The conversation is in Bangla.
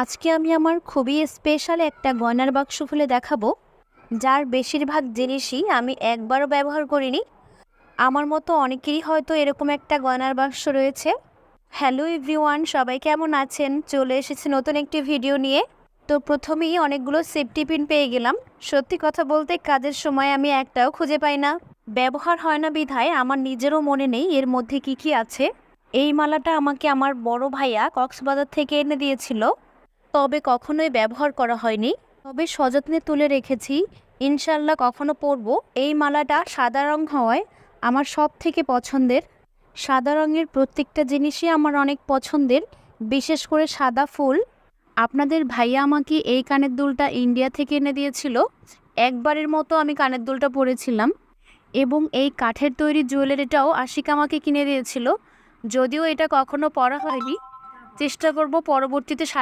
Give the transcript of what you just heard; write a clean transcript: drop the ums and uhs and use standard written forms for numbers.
আজকে আমি আমার খুবই স্পেশাল একটা গয়নার বাক্স খুলে দেখাবো, যার বেশিরভাগ জিনিসই আমি একবারও ব্যবহার করিনি। আমার মতো অনেকেরই হয়তো এরকম একটা গয়নার বাক্স রয়েছে। হ্যালো এভরিওয়ান, সবাই কেমন আছেন? চলে এসেছি নতুন একটি ভিডিও নিয়ে। তো প্রথমেই অনেকগুলো সেফটি পিন পেয়ে গেলাম। সত্যি কথা বলতে কাজের সময় আমি একটাও খুঁজে পাই না, ব্যবহার হয় না বিধায় আমার নিজেরও মনে নেই এর মধ্যে কি কি আছে। এই মালাটা আমাকে আমার বড় ভাইয়া কক্সবাজার থেকে এনে দিয়েছিল, তবে কখনোই ব্যবহার করা হয়নি। তবে সযত্নে তুলে রেখেছি, ইনশাল্লাহ কখনো পরবো। এই মালাটা সাদা রং হওয়ায় আমার সব থেকে পছন্দের। সাদা রঙের প্রত্যেকটা জিনিসই আমার অনেক পছন্দের, বিশেষ করে সাদা ফুল। আপনাদের ভাইয়া আমাকে এই কানের দুলটা ইন্ডিয়া থেকে এনে দিয়েছিল। একবারের মতো আমি কানের দুলটা পরেছিলাম, এবং এই কাঠের তৈরি জুয়েলারিটাও আশিক আমাকে কিনে দিয়েছিল। যদিও এটা কখনো পরা হয়নি, চেষ্টা করব পরবর্তীতে শাড়ি